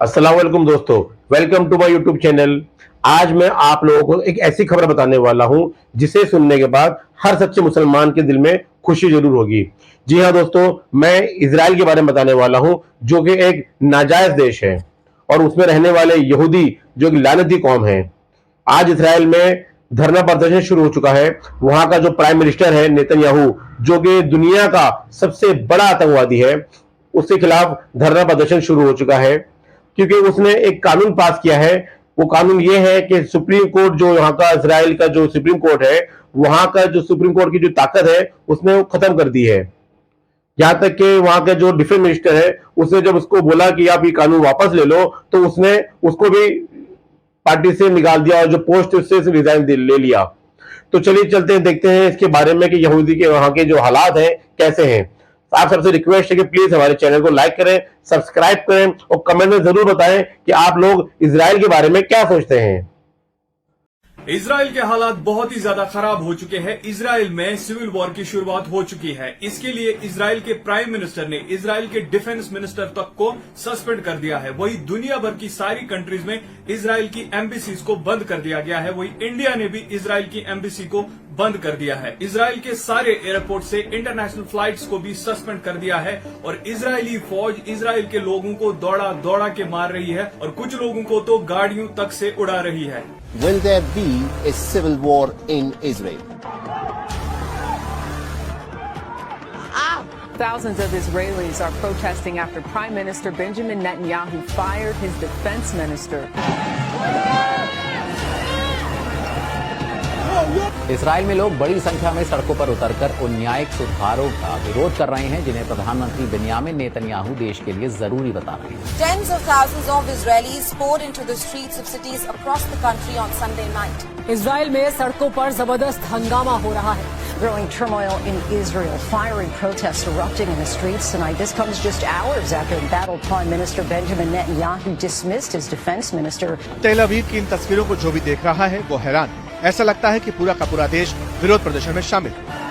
अस्सलाम वालेकुम दोस्तों, welcome to my YouTube channel. आज मैं आप लोगों को एक ऐसी खबर बताने वाला हूं जिसे सुनने के बाद हर सच्चे मुसलमान के दिल में खुशी जरूर होगी। जी हां दोस्तों, मैं इजराइल के बारे में बताने वाला हूं जो कि एक नाजायज देश है और उसमें रहने वाले यहूदी जो कि लानती कौम है। आज इजराइल में धरना प्रदर्शन शुरू हो चुका है। वहां का जो प्राइम मिनिस्टर है नेतन्याहू, जो कि दुनिया का सबसे बड़ा आतंकवादी है, उसके खिलाफ धरना प्रदर्शन शुरू हो चुका है क्योंकि उसने एक कानून पास किया है। वो कानून ये है कि सुप्रीम कोर्ट, जो यहाँ का इजराइल का जो सुप्रीम कोर्ट है, वहां का जो सुप्रीम कोर्ट की जो ताकत है उसने वो खत्म कर दी है। यहां तक कि वहां के जो डिफेंस मिनिस्टर है, उसने जब उसको बोला कि आप ये कानून वापस ले लो, तो उसने उसको भी पार्टी से निकाल दिया और जो पोस्ट उससे रिजाइन ले लिया। तो चलिए चलते हैं, देखते हैं इसके बारे में कि यहूदी के वहां के जो हालात हैं कैसे हैं। आप सबसे रिक्वेस्ट है कि प्लीज हमारे चैनल को लाइक करें, सब्सक्राइब करें और कमेंट में जरूर बताएं कि आप लोग इजराइल के बारे में क्या सोचते हैं। इजराइल के हालात बहुत ही ज्यादा खराब हो चुके हैं। इजराइल में सिविल वॉर की शुरुआत हो चुकी है। इसके लिए इजराइल के प्राइम मिनिस्टर ने इजराइल के डिफेंस मिनिस्टर तक को सस्पेंड कर दिया है। वही दुनिया भर की सारी कंट्रीज में इजराइल की एम्बेसीज को बंद कर दिया गया है। वही इंडिया ने भी इजराइल की एम्बेसी को बंद कर दिया है। इजराइल के सारे एयरपोर्ट से इंटरनेशनल फ्लाइट्स को भी सस्पेंड कर दिया है और इजरायली फौज इजराइल के लोगों को दौड़ा दौड़ा के मार रही है और कुछ लोगों को तो गाड़ियों तक से उड़ा रही है। Will there be a civil war in Israel? Thousands of Israelis are protesting after Prime Minister Benjamin Netanyahu fired his defense minister. Israel में लोग बड़ी संख्या में सड़कों पर उतरकर उन न्यायिक सुधारों का विरोध कर रहे हैं जिन्हें प्रधानमंत्री बेंयामिन नेतन्याहू देश के लिए जरूरी बता रहे हैं। Tens of thousands of Israelis poured into the streets of cities across the country on Sunday night. Israel में सड़कों पर जबरदस्त हंगामा हो रहा है। Growing turmoil in Israel, fiery protests erupting in the streets tonight. This comes just hours after embattled Prime Minister Benjamin Netanyahu dismissed his defense minister. तेल अवीव की इन तस्वीरों को जो भी देख रहा है वो हैरान है। ऐसा लगता है कि पूरा का पूरा देश विरोध प्रदर्शन में शामिल है।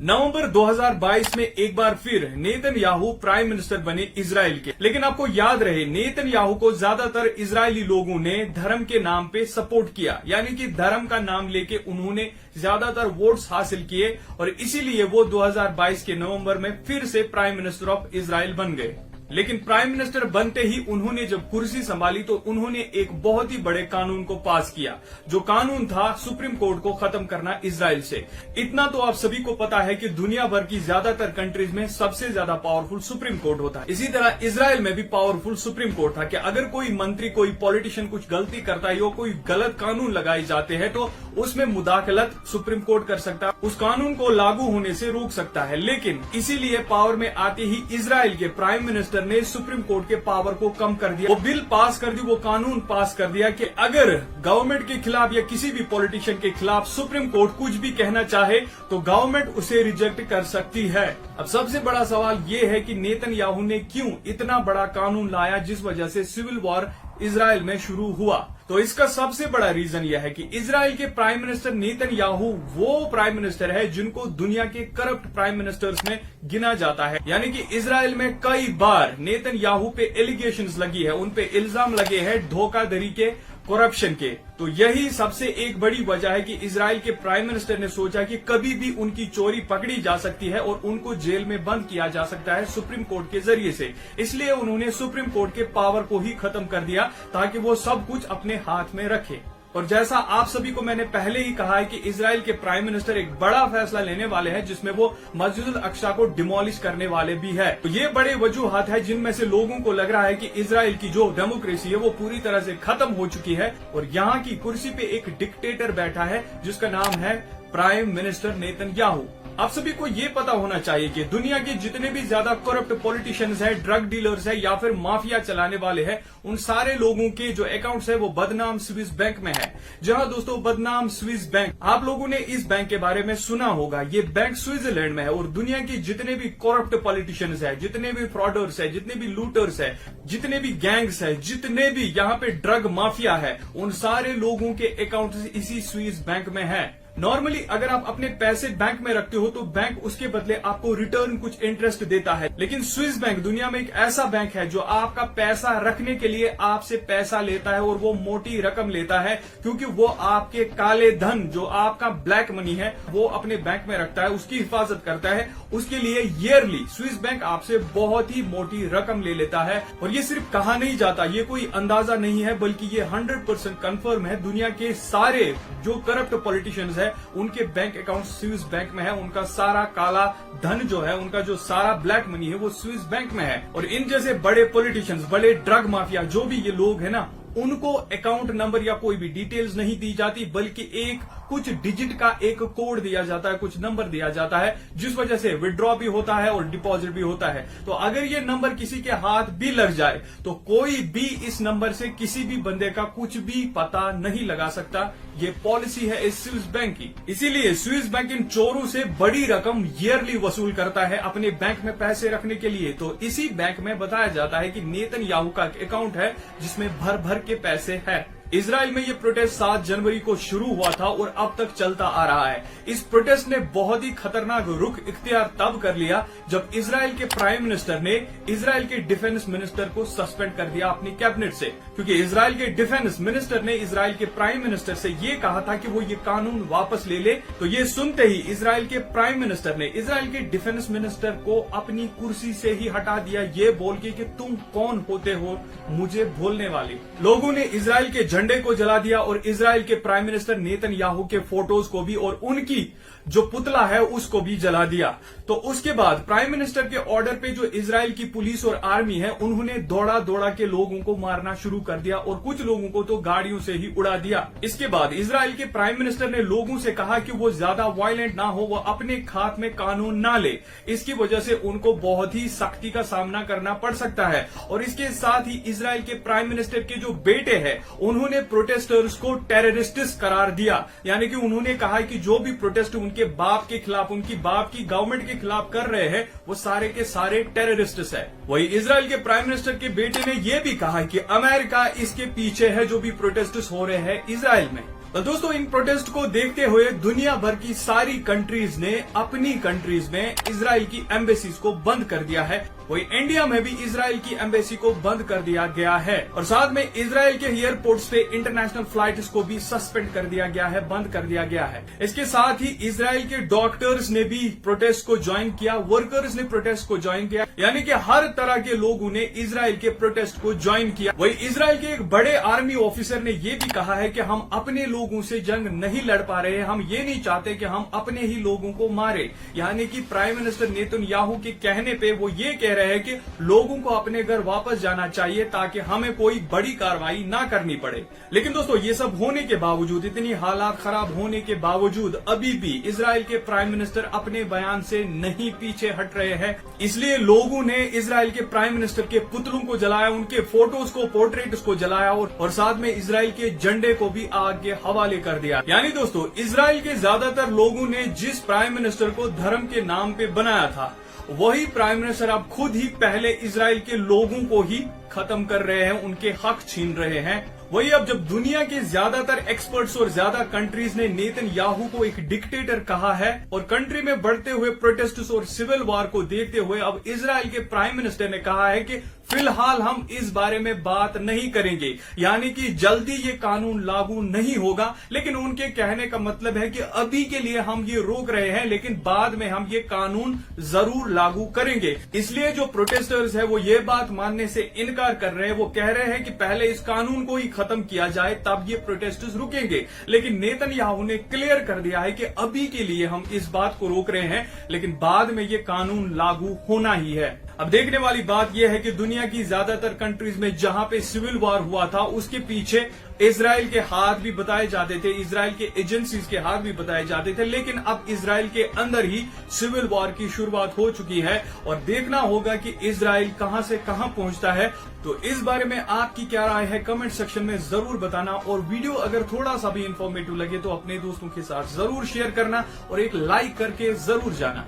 नवंबर 2022 में एक बार फिर नेतन्याहू प्राइम मिनिस्टर बने इजराइल के। लेकिन आपको याद रहे, नेतन्याहू को ज्यादातर इजरायली लोगों ने धर्म के नाम पे सपोर्ट किया, यानी कि धर्म का नाम लेके उन्होंने ज्यादातर वोट्स हासिल किए और इसीलिए वो 2022 के नवंबर में फिर से प्राइम मिनिस्टर ऑफ इजराइल बन गए। लेकिन प्राइम मिनिस्टर बनते ही उन्होंने जब कुर्सी संभाली तो उन्होंने एक बहुत ही बड़े कानून को पास किया, जो कानून था सुप्रीम कोर्ट को खत्म करना इजराइल से। इतना तो आप सभी को पता है कि दुनिया भर की ज्यादातर कंट्रीज में सबसे ज्यादा पावरफुल सुप्रीम कोर्ट होता है। इसी तरह इजराइल में भी पावरफुल सुप्रीम कोर्ट था कि अगर कोई मंत्री, कोई पॉलिटिशियन कुछ गलती करता है या कोई गलत कानून लगाए जाते हैं तो उसमें मुदाखलत सुप्रीम कोर्ट कर सकता है, उस कानून को लागू होने से रोक सकता है। लेकिन इसीलिए पावर में आते ही इजराइल के प्राइम मिनिस्टर ने सुप्रीम कोर्ट के पावर को कम कर दिया। वो बिल पास कर दी, वो कानून पास कर दिया कि अगर गवर्नमेंट के खिलाफ या किसी भी पॉलिटिशियन के खिलाफ सुप्रीम कोर्ट कुछ भी कहना चाहे तो गवर्नमेंट उसे रिजेक्ट कर सकती है। अब सबसे बड़ा सवाल ये है कि नेतन्याहू ने क्यों इतना बड़ा कानून लाया जिस वजह से सिविल वॉर इजराइल में शुरू हुआ। तो इसका सबसे बड़ा रीजन यह है कि इजराइल के प्राइम मिनिस्टर नेतन्याहू वो प्राइम मिनिस्टर है जिनको दुनिया के करप्ट प्राइम मिनिस्टर्स में गिना जाता है। यानी कि इजराइल में कई बार नेतन्याहू पे एलिगेशंस लगी है, उन पे इल्जाम लगे हैं धोखाधड़ी के, करप्शन के। तो यही सबसे एक बड़ी वजह है कि इजराइल के प्राइम मिनिस्टर ने सोचा कि कभी भी उनकी चोरी पकड़ी जा सकती है और उनको जेल में बंद किया जा सकता है सुप्रीम कोर्ट के जरिए से। इसलिए उन्होंने सुप्रीम कोर्ट के पावर को ही खत्म कर दिया ताकि वो सब कुछ अपने हाथ में रखे। और जैसा आप सभी को मैंने पहले ही कहा है कि इजराइल के प्राइम मिनिस्टर एक बड़ा फैसला लेने वाले हैं जिसमें वो मस्जिद अल अक्सा को डिमोलिश करने वाले भी है। तो ये बड़े वजूहात है जिनमें से लोगों को लग रहा है कि इजराइल की जो डेमोक्रेसी है वो पूरी तरह से खत्म हो चुकी है और यहाँ की कुर्सी पे एक डिक्टेटर बैठा है जिसका नाम है प्राइम मिनिस्टर नेतन्याहू। आप सभी को ये पता होना चाहिए कि दुनिया के जितने भी ज्यादा करप्ट पॉलिटिशियंस हैं, ड्रग डीलर्स हैं या फिर माफिया चलाने वाले हैं, उन सारे लोगों के जो अकाउंट्स है वो बदनाम स्विस बैंक में है। जहां दोस्तों बदनाम स्विस बैंक, आप लोगों ने इस बैंक के बारे में सुना होगा। ये बैंक स्विट्जरलैंड में है और दुनिया के जितने भी करप्ट पॉलिटिशियंस है, जितने भी फ्रॉडर्स है, जितने भी लूटर्स है, जितने भी गैंग्स है, जितने भी यहाँ पे ड्रग माफिया है, उन सारे लोगों के अकाउंट इसी स्विस बैंक में है। नॉर्मली अगर आप अपने पैसे बैंक में रखते हो तो बैंक उसके बदले आपको रिटर्न कुछ इंटरेस्ट देता है, लेकिन स्विस बैंक दुनिया में एक ऐसा बैंक है जो आपका पैसा रखने के लिए आपसे पैसा लेता है और वो मोटी रकम लेता है, क्योंकि वो आपके काले धन, जो आपका ब्लैक मनी है, वो अपने बैंक में रखता है, उसकी हिफाजत करता है। उसके लिए ईयरली स्विस बैंक आपसे बहुत ही मोटी रकम ले लेता है। और ये सिर्फ कहा नहीं जाता, ये कोई अंदाजा नहीं है, बल्कि ये 100% कंफर्म है। दुनिया के सारे जो करप्ट पॉलिटिशियंस है उनके बैंक अकाउंट स्विस बैंक में है। उनका सारा काला धन जो है, उनका जो सारा ब्लैक मनी है, वो स्विस बैंक में है। और इन जैसे बड़े पॉलिटिशियंस, बड़े ड्रग माफिया, जो भी ये लोग है ना, उनको अकाउंट नंबर या कोई भी डिटेल्स नहीं दी जाती, बल्कि एक कुछ डिजिट का एक कोड दिया जाता है, कुछ नंबर दिया जाता है, जिस वजह से विड्रॉ भी होता है और डिपॉजिट भी होता है। तो अगर ये नंबर किसी के हाथ भी लग जाए तो कोई भी इस नंबर से किसी भी बंदे का कुछ भी पता नहीं लगा सकता। ये पॉलिसी है इस स्विस बैंक की। इसीलिए स्विस बैंक इन चोरों से बड़ी रकम ईयरली वसूल करता है अपने बैंक में पैसे रखने के लिए। तो इसी बैंक में बताया जाता है कि नेतन्याहू का अकाउंट है जिसमें भर भर के पैसे है। इजराइल में ये प्रोटेस्ट 7 जनवरी को शुरू हुआ था और अब तक चलता आ रहा है। इस प्रोटेस्ट ने बहुत ही खतरनाक रुख इख्तियार तब कर लिया जब इजराइल के प्राइम मिनिस्टर ने इजराइल के डिफेंस मिनिस्टर को सस्पेंड कर दिया अपनी कैबिनेट से, क्योंकि इजराइल के डिफेंस मिनिस्टर ने इजराइल के प्राइम मिनिस्टर से ये कहा था कि वो ये कानून वापस ले ले। तो ये सुनते ही इजराइल के प्राइम मिनिस्टर ने इजराइल के डिफेंस मिनिस्टर को अपनी कुर्सी से ही हटा दिया, ये बोल के कि तुम कौन होते हो मुझे बोलने वाले। लोगों ने इजराइल के झंडे को जला दिया और इजराइल के प्राइम मिनिस्टर नेतन्याहू के फोटोज को भी और उनकी जो पुतला है उसको भी जला दिया। तो उसके बाद प्राइम मिनिस्टर के ऑर्डर पे जो इजराइल की पुलिस और आर्मी है, उन्होंने दौड़ा दौड़ा के लोगों को मारना शुरू कर दिया और कुछ लोगों को तो गाड़ियों से ही उड़ा दिया। इसके बाद इजराइल के प्राइम मिनिस्टर ने लोगों से कहा कि वो ज्यादा वायलेंट ना हो, वो अपने हाथ में कानून ना ले। इसकी वजह से उनको बहुत ही सख्ती का सामना करना पड़ सकता है। और इसके साथ ही इजराइल के प्राइम मिनिस्टर के जो बेटे हैं, उन्होंने प्रोटेस्टर्स को टेररिस्ट्स करार दिया, यानी कि उन्होंने कहा कि जो भी प्रोटेस्ट उनके बाप के खिलाफ, उनकी बाप की गवर्नमेंट के खिलाफ कर रहे हैं, वो सारे के सारे टेररिस्ट्स है। वही इजराइल के प्राइम मिनिस्टर के बेटे ने यह भी कहा कि अमेरिका इसके पीछे है, जो भी प्रोटेस्ट हो रहे हैं इजराइल में। तो दोस्तों, इन प्रोटेस्ट को देखते हुए दुनिया भर की सारी कंट्रीज ने अपनी कंट्रीज में इजराइल की एम्बेसीज को बंद कर दिया है। वही इंडिया में भी इजराइल की एम्बेसी को बंद कर दिया गया है और साथ में इजराइल के एयरपोर्ट्स पे इंटरनेशनल फ्लाइट्स को भी सस्पेंड कर दिया गया है, बंद कर दिया गया है। इसके साथ ही इजराइल के डॉक्टर्स ने भी प्रोटेस्ट को ज्वाइन किया, वर्कर्स ने प्रोटेस्ट को ज्वाइन किया, यानी कि हर तरह के लोगों ने इजराइल के प्रोटेस्ट को ज्वाइन किया। वही इजराइल के एक बड़े आर्मी ऑफिसर ने यह भी कहा है कि हम अपने लोगों से जंग नहीं लड़ पा रहे हैं, हम ये नहीं चाहते कि हम अपने ही लोगों को मारे। यानी कि प्राइम मिनिस्टर नेतन्याहू के कहने पे वो ये कह रहे हैं कि लोगों को अपने घर वापस जाना चाहिए ताकि हमें कोई बड़ी कार्रवाई ना करनी पड़े। लेकिन दोस्तों, ये सब होने के बावजूद, इतनी हालात खराब होने के बावजूद अभी भी इजराइल के प्राइम मिनिस्टर अपने बयान से नहीं पीछे हट रहे हैं। इसलिए लोगों ने इजराइल के प्राइम मिनिस्टर के पुतलों को जलाया, उनके फोटोज को, पोर्ट्रेट्स को जलाया और साथ में इजराइल के झंडे को भी आग के हवाले कर दिया। यानी दोस्तों, इजराइल के ज्यादातर लोगों ने जिस प्राइम मिनिस्टर को धर्म के नाम पे बनाया था, वही प्राइम मिनिस्टर अब खुद ही पहले इजराइल के लोगों को ही खत्म कर रहे हैं, उनके हक छीन रहे हैं। वही अब जब दुनिया के ज्यादातर एक्सपर्ट्स और ज्यादा कंट्रीज ने नेतन्याहू को एक डिक्टेटर कहा है और कंट्री में बढ़ते हुए प्रोटेस्ट्स और सिविल वार को देखते हुए अब इजराइल के प्राइम मिनिस्टर ने कहा है कि फिलहाल हम इस बारे में बात नहीं करेंगे, यानी कि जल्दी ये कानून लागू नहीं होगा। लेकिन उनके कहने का मतलब है कि अभी के लिए हम ये रोक रहे हैं, लेकिन बाद में हम ये कानून जरूर लागू करेंगे। इसलिए जो प्रोटेस्टर्स है वो ये बात मानने से इनकार कर रहे हैं। वो कह रहे हैं कि पहले इस कानून को ही खत्म किया जाए, तब ये प्रोटेस्टर्स रुकेंगे। लेकिन नेतन्याहू ने क्लियर कर दिया है कि अभी के लिए हम इस बात को रोक रहे हैं, लेकिन बाद में ये कानून लागू होना ही है। अब देखने वाली बात यह है कि दुनिया की ज्यादातर कंट्रीज में जहां पे सिविल वॉर हुआ था उसके पीछे इजराइल के हाथ भी बताए जाते थे, इजराइल के एजेंसीज के हाथ भी बताए जाते थे, लेकिन अब इजराइल के अंदर ही सिविल वॉर की शुरुआत हो चुकी है और देखना होगा कि इजराइल कहां से कहां पहुंचता है। तो इस बारे में आपकी क्या राय है कमेंट सेक्शन में जरूर बताना और वीडियो अगर थोड़ा सा भी इंफॉर्मेटिव लगे तो अपने दोस्तों के साथ जरूर शेयर करना और एक लाइक करके जरूर जाना।